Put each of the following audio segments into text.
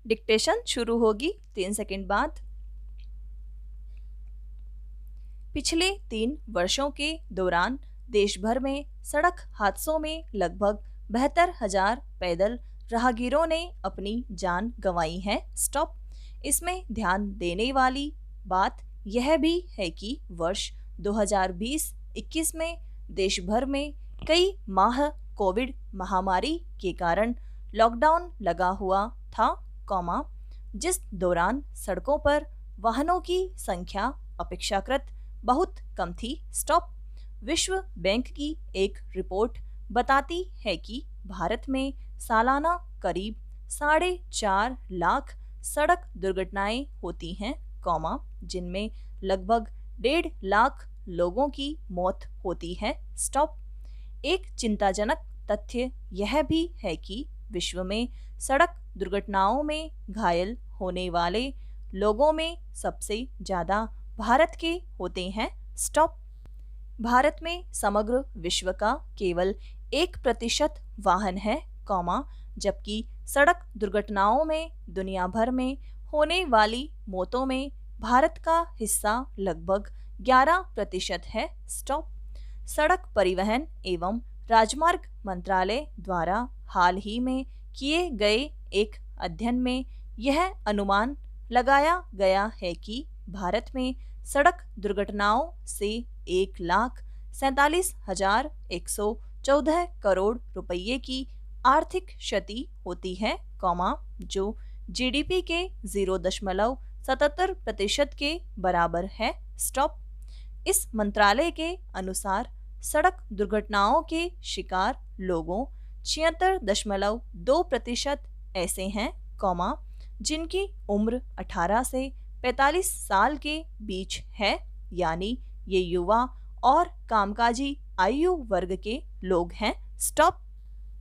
Dictation शुरू होगी 3 second बाद। पिछले 3 वर्षों के दौरान देश भर में सड़क हादसों में लगभग 72,000 पैदल राहगीरों ने अपनी जान गंवाई है। स्टॉप। इसमें ध्यान देने वाली बात यह भी है कि वर्ष 2020-21 में देश भर में कई माह कोविड महामारी के कारण लॉकडाउन लगा हुआ था, जिस दौरान सड़कों पर वाहनों की संख्या अपेक्षाकृत बहुत कम थी। स्टॉप। विश्व बैंक की एक रिपोर्ट बताती है कि भारत में सालाना करीब 4.5 लाख सड़क दुर्घटनाएं होती हैं, जिनमें लगभग 1.5 लाख लोगों की मौत होती है। स्टॉप। एक चिंताजनक तथ्य यह भी है कि विश्व में सड़क दुर्घटनाओं में घायल होने वाले लोगों में सबसे ज्यादा भारत के होते हैं। स्टॉप। भारत में समग्र विश्व का केवल 1% वाहन है, जबकि सड़क दुर्घटनाओं में दुनिया भर में होने वाली मौतों में भारत का हिस्सा लगभग 11% है। स्टॉप। सड़क परिवहन एवं राजमार्ग मंत्रालय द्वारा हाल ही में किए गए एक अध्ययन में यह अनुमान लगाया गया है कि भारत में सड़क दुर्घटनाओं से 1,47,114 करोड़ रुपये की आर्थिक क्षति होती है, जो जीडीपी के 0.77% के बराबर है। स्टॉप। इस मंत्रालय के अनुसार सड़क दुर्घटनाओं के शिकार लोगों 76.2% ऐसे हैं, जिनकी उम्र 18 से 45 साल के बीच है, यानी ये युवा और कामकाजी आयु वर्ग के लोग हैं। स्टॉप।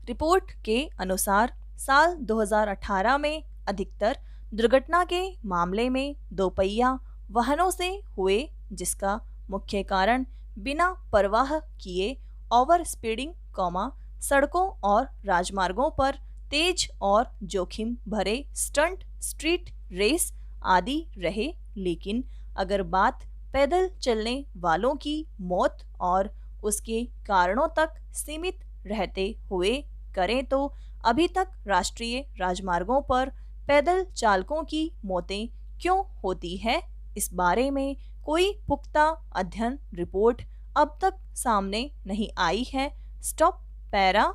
रिपोर्ट के अनुसार साल 2018 में अधिकतर दुर्घटना के मामले में दोपहिया वाहनों से हुए, जिसका मुख्य कारण बिना परवाह किए ओवर स्पीडिंग, सड़कों और राजमार्गों पर तेज और जोखिम भरे स्टंट, स्ट्रीट रेस आदि रहे। लेकिन अगर बात पैदल चलने वालों की मौत और उसके कारणों तक सीमित रहते हुए करें तो अभी तक राष्ट्रीय राजमार्गों पर पैदल चालकों की मौतें क्यों होती है, इस बारे में कोई पुख्ता अध्ययन रिपोर्ट अब तक सामने नहीं आई है। स्टॉप। पैरा।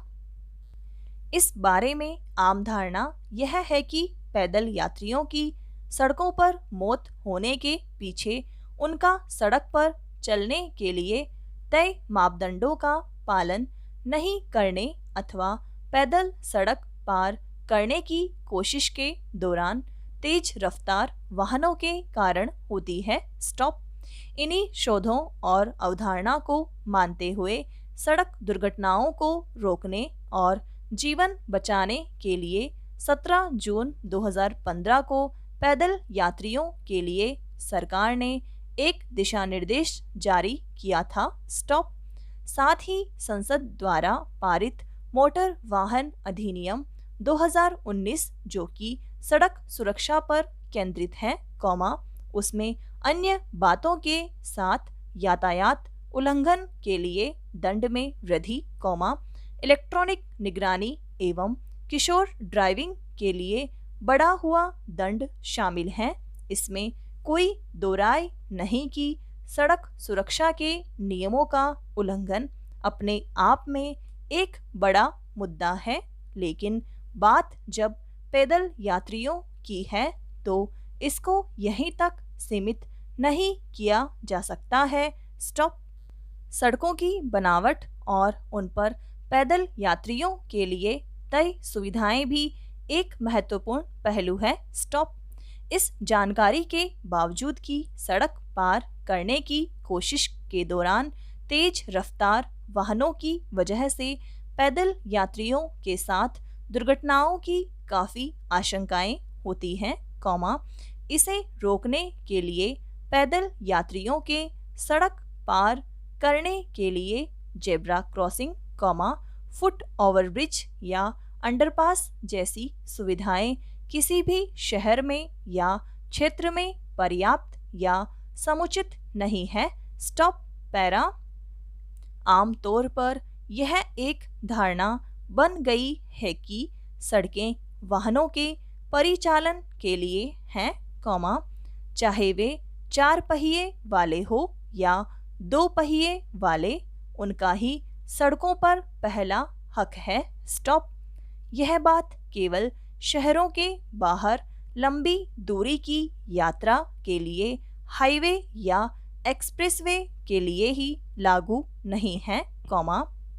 इस बारे में आम धारणा यह है कि पैदल यात्रियों की सड़कों पर मौत होने के पीछे उनका सड़क पर चलने के लिए तय मापदंडों का पालन नहीं करने अथवा पैदल सड़क पार करने की कोशिश के दौरान तेज रफ्तार वाहनों के कारण होती है। स्टॉप। इन्हीं शोधों और अवधारणा को मानते हुए सड़क दुर्घटनाओं को रोकने और जीवन बचाने के लिए 17 जून 2015 को पैदल यात्रियों के लिए सरकार ने एक दिशा निर्देश जारी किया था। स्टॉप। साथ ही संसद द्वारा पारित मोटर वाहन अधिनियम 2019 जो कि सड़क सुरक्षा पर केंद्रित है, उसमें अन्य बातों के साथ यातायात उल्लंघन के लिए दंड में वृद्धि, इलेक्ट्रॉनिक निगरानी एवं किशोर ड्राइविंग के लिए बढ़ा हुआ दंड शामिल हैं। इसमें कोई दो राय नहीं कि सड़क सुरक्षा के नियमों का उल्लंघन अपने आप में एक बड़ा मुद्दा है, लेकिन बात जब पैदल यात्रियों की है तो इसको यहीं तक सीमित नहीं किया जा सकता है। स्टॉप। सड़कों की बनावट और उन पर पैदल यात्रियों के लिए तय सुविधाएं भी एक महत्वपूर्ण पहलू है। स्टॉप। इस जानकारी के बावजूद कि सड़क पार करने की कोशिश के दौरान तेज रफ्तार वाहनों की वजह से पैदल यात्रियों के साथ दुर्घटनाओं की काफ़ी आशंकाएं होती हैं, इसे रोकने के लिए पैदल यात्रियों के सड़क पार करने के लिए जेब्रा क्रॉसिंग, फुट ओवरब्रिज या अंडरपास जैसी सुविधाएं किसी भी शहर में या क्षेत्र में पर्याप्त या समुचित नहीं है। Stop para. आमतौर पर यह एक धारणा बन गई है कि सड़कें वाहनों के परिचालन के लिए हैं, चाहे वे 4 पहिए वाले हो या 2 पहिए वाले, उनका ही सड़कों पर पहला हक है। स्टॉप। यह बात केवल शहरों के बाहर लंबी दूरी की यात्रा के लिए हाईवे या एक्सप्रेसवे के लिए ही लागू नहीं है,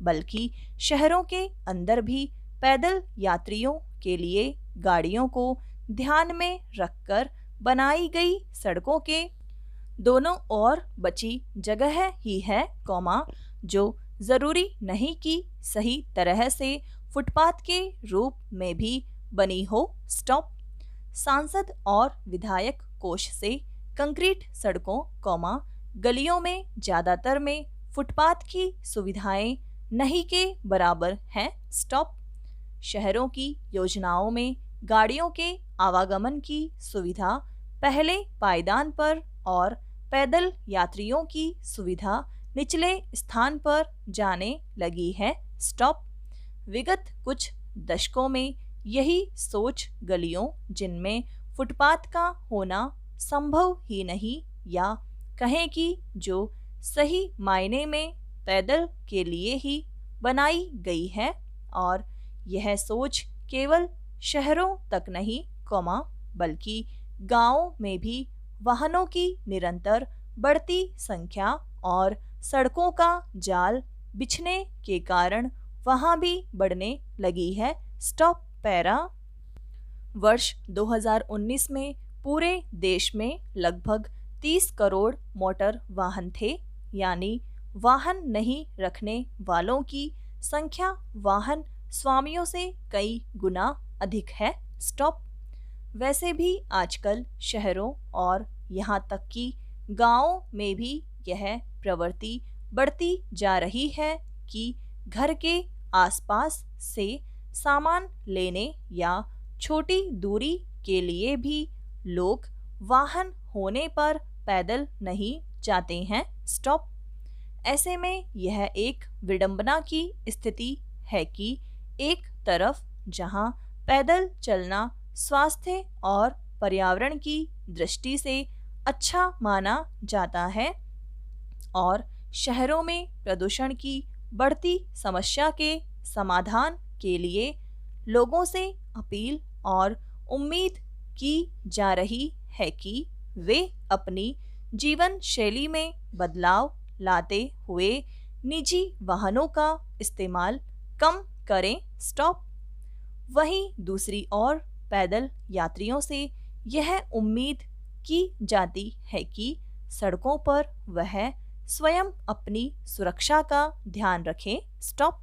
बल्कि शहरों के अंदर भी पैदल यात्रियों के लिए गाड़ियों को ध्यान में रखकर बनाई गई सड़कों के दोनों ओर बची जगह ही है, जो जरूरी नहीं कि सही तरह से फुटपाथ के रूप में भी बनी हो। स्टॉप। सांसद और विधायक कोष से कंक्रीट सड़कों, गलियों में ज्यादातर में फुटपाथ की सुविधाएं नहीं के बराबर हैं। स्टॉप। शहरों की योजनाओं में गाड़ियों के आवागमन की सुविधा पहले पायदान पर और पैदल यात्रियों की सुविधा निचले स्थान पर जाने लगी है। स्टॉप। विगत कुछ दशकों में यही सोच गलियों जिनमें फुटपाथ का होना संभव ही नहीं, या कहें कि जो सही मायने में पैदल के लिए ही बनाई गई है, और यह सोच केवल शहरों तक नहीं, बल्कि गांवों में भी वाहनों की निरंतर बढ़ती संख्या और सड़कों का जाल बिछने के कारण वहां भी बढ़ने लगी है। Stop para. वर्ष 2019 में पूरे देश में लगभग 30 करोड़ मोटर वाहन थे, यानी वाहन नहीं रखने वालों की संख्या वाहन स्वामियों से कई गुना अधिक है। स्टॉप। वैसे भी आजकल शहरों और यहाँ तक कि गांवों में भी यह प्रवृत्ति बढ़ती जा रही है कि घर के आसपास से सामान लेने या छोटी दूरी के लिए भी लोग वाहन होने पर पैदल नहीं जाते हैं। स्टॉप। ऐसे में यह एक विडंबना की स्थिति है कि एक तरफ जहां पैदल चलना स्वास्थ्य और पर्यावरण की दृष्टि से अच्छा माना जाता है, और शहरों में प्रदूषण की बढ़ती समस्या के समाधान के लिए लोगों से अपील और उम्मीद की जा रही है कि वे अपनी जीवन शैली में बदलाव लाते हुए निजी वाहनों का इस्तेमाल कम करें। स्टॉप। वहीं दूसरी ओर पैदल यात्रियों से यह उम्मीद की जाती है कि सड़कों पर वह स्वयं अपनी सुरक्षा का ध्यान रखें। स्टॉप।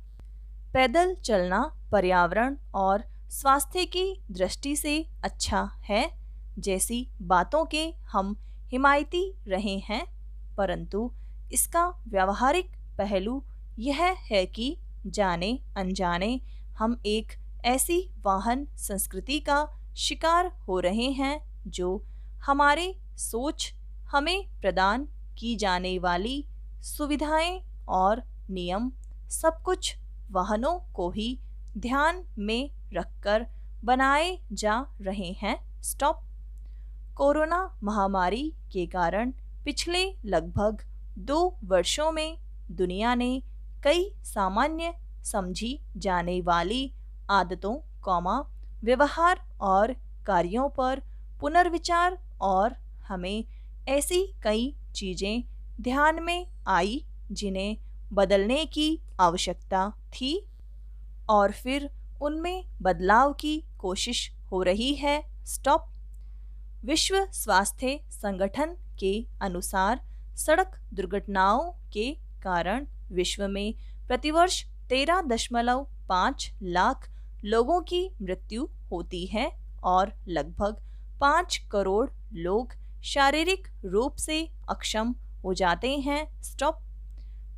पैदल चलना पर्यावरण और स्वास्थ्य की दृष्टि से अच्छा है जैसी बातों के हम हिमायती रहे हैं, परंतु इसका व्यावहारिक पहलू यह है कि जाने अनजाने हम एक ऐसी वाहन संस्कृति का शिकार हो रहे हैं जो हमारे सोच हमें प्रदान की जाने वाली सुविधाएं और नियम सब कुछ वाहनों को ही ध्यान में रखकर बनाए जा रहे हैं। स्टॉप। कोरोना महामारी के कारण पिछले लगभग 2 वर्षों में दुनिया ने कई सामान्य समझी जाने वाली आदतों, व्यवहार और कार्यों पर पुनर्विचार, और हमें ऐसी कई चीजें ध्यान में आई जिन्हें बदलने की आवश्यकता थी, और फिर उनमें बदलाव की कोशिश हो रही है। स्टॉप। विश्व स्वास्थ्य संगठन के अनुसार सड़क दुर्घटनाओं के कारण विश्व में प्रतिवर्ष 13.5 लाख लोगों की मृत्यु होती है और लगभग 5 करोड़ लोग शारीरिक रूप से अक्षम हो जाते हैं। स्टॉप।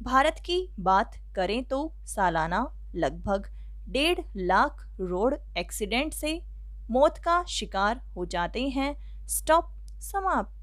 भारत की बात करें तो सालाना लगभग 1.5 लाख रोड एक्सीडेंट से मौत का शिकार हो जाते हैं। स्टॉप, समाप्त।